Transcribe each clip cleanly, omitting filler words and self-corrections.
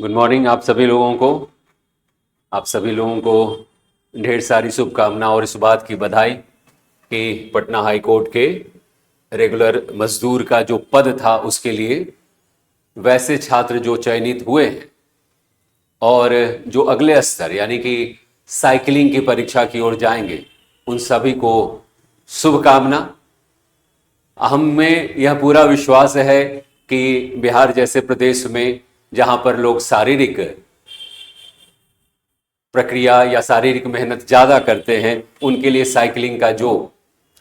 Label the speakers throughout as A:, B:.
A: Good morning आप सभी लोगों को ढेर सारी शुभकामनाएं और इस बात की बधाई कि पटना हाई कोर्ट के रेगुलर मजदूर का जो पद था उसके लिए वैसे छात्र जो चयनित हुए हैं और जो अगले स्तर यानी कि साइकिलिंग की परीक्षा की ओर जाएंगे उन सभी को शुभकामना। हमें यह पूरा विश्वास है कि बिहार जैसे प्रदेश में जहां पर लोग शारीरिक प्रक्रिया या शारीरिक मेहनत ज्यादा करते हैं उनके लिए साइकिलिंग का जो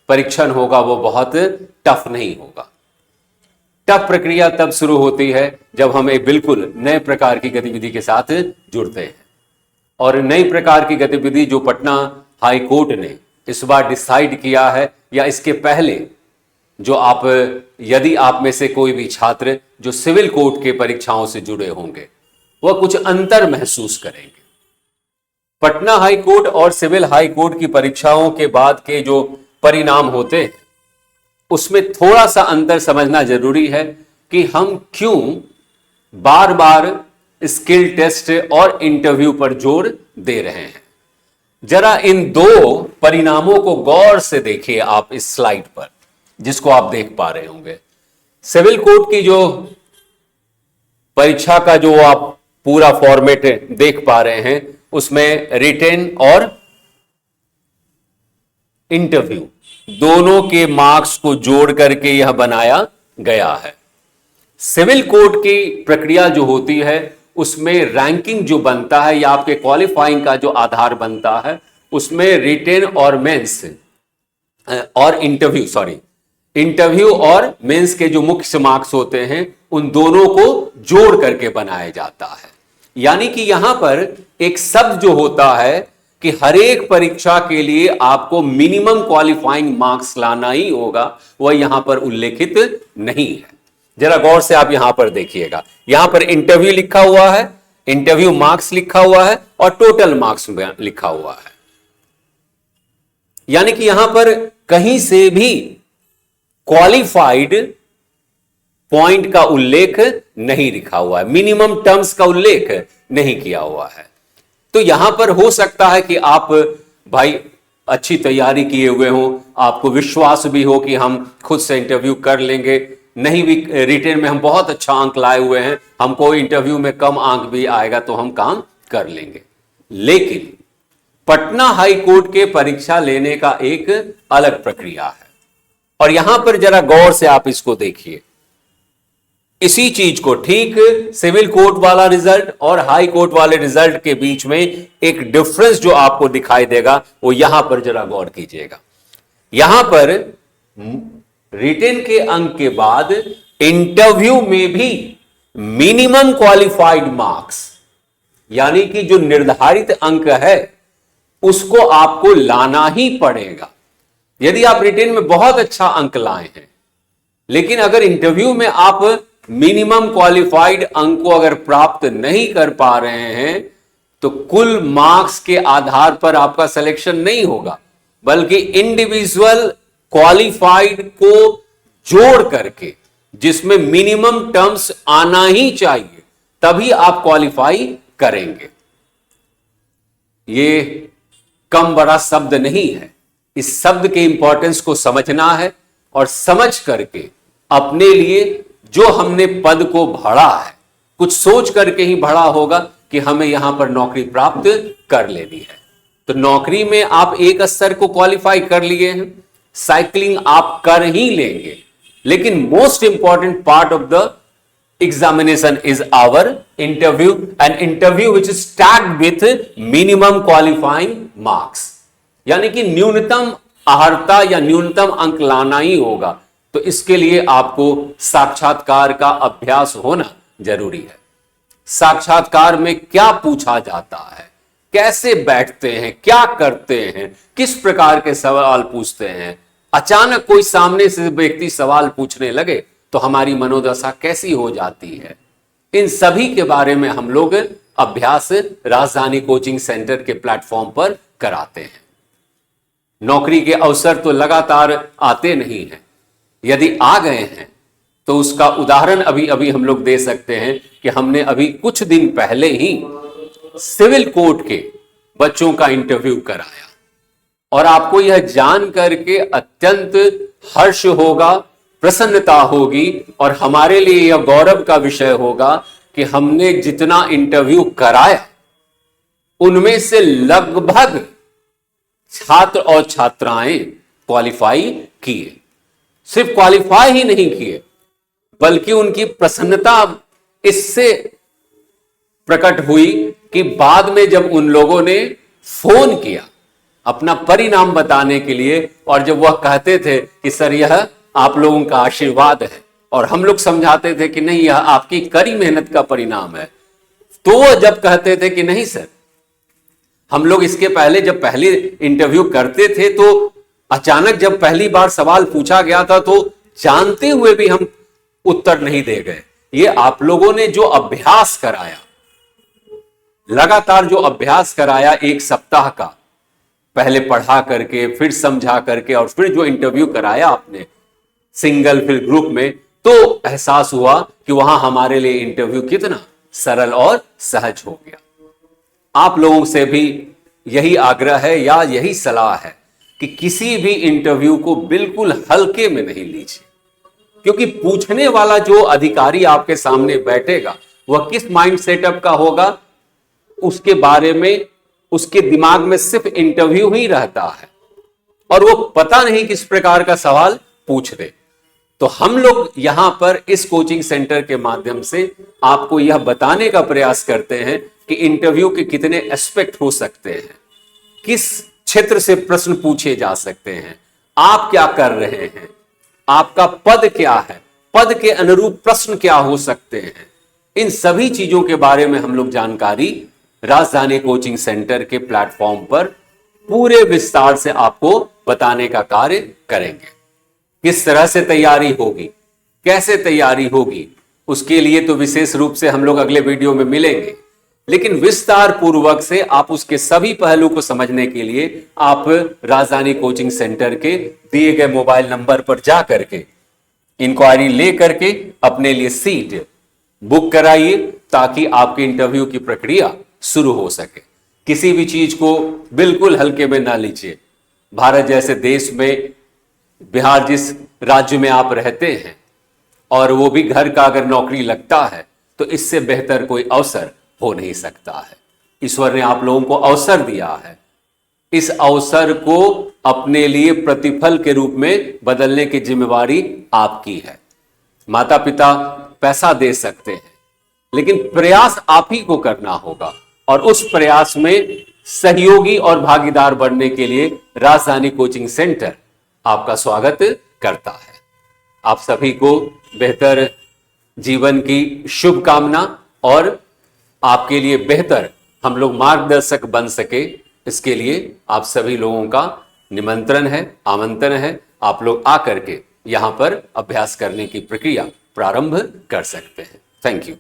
A: परीक्षण होगा वो बहुत टफ नहीं होगा। टफ प्रक्रिया तब शुरू होती है जब हम एक बिल्कुल नए प्रकार की गतिविधि के साथ जुड़ते हैं और नई प्रकार की गतिविधि जो पटना हाई कोर्ट ने इस बार डिसाइड किया है या इसके पहले जो यदि आप में से कोई भी छात्र जो सिविल कोर्ट के परीक्षाओं से जुड़े होंगे वह कुछ अंतर महसूस करेंगे। पटना हाई कोर्ट और सिविल हाई कोर्ट की परीक्षाओं के बाद के जो परिणाम होते हैं उसमें थोड़ा सा अंतर समझना जरूरी है कि हम क्यों बार बार स्किल टेस्ट और इंटरव्यू पर जोर दे रहे हैं। जरा इन दो परिणामों को गौर से देखिए आप इस स्लाइड पर जिसको आप देख पा रहे होंगे। सिविल कोर्ट की जो परीक्षा का जो आप पूरा फॉर्मेट देख पा रहे हैं उसमें रिटेन और इंटरव्यू दोनों के मार्क्स को जोड़ करके यह बनाया गया है। सिविल कोर्ट की प्रक्रिया जो होती है उसमें रैंकिंग जो बनता है या आपके क्वालिफाइंग का जो आधार बनता है उसमें रिटेन और मेंस और इंटरव्यू और मेंस के जो मुख्य मार्क्स होते हैं उन दोनों को जोड़ करके बनाया जाता है। यानी कि यहां पर एक शब्द जो होता है कि हर एक परीक्षा के लिए आपको मिनिमम क्वालिफाइंग मार्क्स लाना ही होगा, वह यहां पर उल्लेखित नहीं है। जरा गौर से आप यहां पर देखिएगा, यहां पर इंटरव्यू लिखा हुआ है, इंटरव्यू मार्क्स लिखा हुआ है और टोटल मार्क्स लिखा हुआ है। यानी कि यहां पर कहीं से भी क्वालिफाइड पॉइंट का उल्लेख नहीं लिखा हुआ है, मिनिमम टर्म्स का उल्लेख नहीं किया हुआ है। तो यहां पर हो सकता है कि आप भाई अच्छी तैयारी किए हुए हो, आपको विश्वास भी हो कि हम खुद से इंटरव्यू कर लेंगे, नहीं भी रिटेन में हम बहुत अच्छा अंक लाए हुए हैं, हमको इंटरव्यू में कम अंक भी आएगा तो हम काम कर लेंगे। लेकिन पटना हाई कोर्ट के परीक्षा लेने का एक अलग प्रक्रिया है और यहां पर जरा गौर से आप इसको देखिए। इसी चीज को ठीक सिविल कोर्ट वाला रिजल्ट और हाई कोर्ट वाले रिजल्ट के बीच में एक डिफरेंस जो आपको दिखाई देगा वो यहां पर जरा गौर कीजिएगा। यहां पर रिटेन के अंक के बाद इंटरव्यू में भी मिनिमम क्वालिफाइड मार्क्स यानी कि जो निर्धारित अंक है उसको आपको लाना ही पड़ेगा। यदि आप रिटेन में बहुत अच्छा अंक लाए हैं लेकिन अगर इंटरव्यू में आप मिनिमम क्वालिफाइड अंक को अगर प्राप्त नहीं कर पा रहे हैं तो कुल मार्क्स के आधार पर आपका सिलेक्शन नहीं होगा, बल्कि इंडिविजुअल क्वालिफाइड को जोड़ करके जिसमें मिनिमम टर्म्स आना ही चाहिए तभी आप क्वालिफाई करेंगे। ये कम बड़ा शब्द नहीं है, इस शब्द के इंपॉर्टेंस को समझना है और समझ करके अपने लिए जो हमने पद को भरा है कुछ सोच करके ही भरा होगा कि हमें यहां पर नौकरी प्राप्त कर लेनी है। तो नौकरी में आप एक स्तर को क्वालिफाई कर लिए हैं, साइकिलिंग आप कर ही लेंगे, लेकिन most important part of the examination is our interview and interview which is tagged with minimum qualifying marks. यानी कि न्यूनतम अर्हता या न्यूनतम अंक लाना ही होगा। तो इसके लिए आपको साक्षात्कार का अभ्यास होना जरूरी है। साक्षात्कार में क्या पूछा जाता है, कैसे बैठते हैं, क्या करते हैं, किस प्रकार के सवाल पूछते हैं, अचानक कोई सामने से व्यक्ति सवाल पूछने लगे तो हमारी मनोदशा कैसी हो जाती है, इन सभी के बारे में हम लोग अभ्यास राजधानी कोचिंग सेंटर के प्लेटफॉर्म पर कराते हैं। नौकरी के अवसर तो लगातार आते नहीं हैं, यदि आ गए हैं तो उसका उदाहरण अभी अभी हम लोग दे सकते हैं कि हमने अभी कुछ दिन पहले ही सिविल कोर्ट के बच्चों का इंटरव्यू कराया, और आपको यह जान करके अत्यंत हर्ष होगा, प्रसन्नता होगी, और हमारे लिए यह गौरव का विषय होगा कि हमने जितना इंटरव्यू कराया उनमें से लगभग छात्र और छात्राएं क्वालिफाई किए। सिर्फ क्वालिफाई ही नहीं किए, बल्कि उनकी प्रसन्नता इससे प्रकट हुई कि बाद में जब उन लोगों ने फोन किया अपना परिणाम बताने के लिए, और जब वह कहते थे कि सर यह आप लोगों का आशीर्वाद है, और हम लोग समझाते थे कि नहीं यह आपकी कड़ी मेहनत का परिणाम है, तो वह जब कहते थे कि नहीं सर, हम लोग इसके पहले जब पहले इंटरव्यू करते थे तो अचानक जब पहली बार सवाल पूछा गया था तो जानते हुए भी हम उत्तर नहीं दे गए। ये आप लोगों ने जो अभ्यास कराया, लगातार जो अभ्यास कराया एक सप्ताह का, पहले पढ़ा करके फिर समझा करके और फिर जो इंटरव्यू कराया आपने सिंगल फिर ग्रुप में, तो एहसास हुआ कि वहां हमारे लिए इंटरव्यू कितना सरल और सहज हो गया। आप लोगों से भी यही आग्रह है या यही सलाह है कि किसी भी इंटरव्यू को बिल्कुल हल्के में नहीं लीजिए, क्योंकि पूछने वाला जो अधिकारी आपके सामने बैठेगा वह किस माइंड सेटअप का होगा, उसके बारे में उसके दिमाग में सिर्फ इंटरव्यू ही रहता है, और वो पता नहीं किस प्रकार का सवाल पूछ दे। तो हम लोग यहां पर इस कोचिंग सेंटर के माध्यम से आपको यह बताने का प्रयास करते हैं कि इंटरव्यू के कितने एस्पेक्ट हो सकते हैं, किस क्षेत्र से प्रश्न पूछे जा सकते हैं, आप क्या कर रहे हैं, आपका पद क्या है, पद के अनुरूप प्रश्न क्या हो सकते हैं, इन सभी चीजों के बारे में हम लोग जानकारी राजधानी कोचिंग सेंटर के प्लेटफॉर्म पर पूरे विस्तार से आपको बताने का कार्य करेंगे। किस तरह से तैयारी होगी, कैसे तैयारी होगी, उसके लिए तो विशेष रूप से हम लोग अगले वीडियो में मिलेंगे, लेकिन विस्तार पूर्वक से आप उसके सभी पहलू को समझने के लिए आप राजधानी कोचिंग सेंटर के दिए गए मोबाइल नंबर पर जा करके इंक्वायरी ले करके अपने लिए सीट बुक कराइए, ताकि आपके इंटरव्यू की प्रक्रिया शुरू हो सके। किसी भी चीज को बिल्कुल हल्के में ना लीजिए। भारत जैसे देश में, बिहार जिस राज्य में आप रहते हैं, और वो भी घर का अगर नौकरी लगता है, तो इससे बेहतर कोई अवसर हो नहीं सकता है। ईश्वर ने आप लोगों को अवसर दिया है, इस अवसर को अपने लिए प्रतिफल के रूप में बदलने की जिम्मेवारी आपकी है। माता पिता पैसा दे सकते हैं, लेकिन प्रयास आप ही को करना होगा, और उस प्रयास में सहयोगी और भागीदार बनने के लिए राजधानी कोचिंग सेंटर आपका स्वागत करता है। आप सभी को बेहतर जीवन की शुभकामना, और आपके लिए बेहतर हम लोग मार्गदर्शक बन सके, इसके लिए आप सभी लोगों का निमंत्रण है, आमंत्रण है। आप लोग आकर के यहां पर अभ्यास करने की प्रक्रिया प्रारंभ कर सकते हैं। Thank you.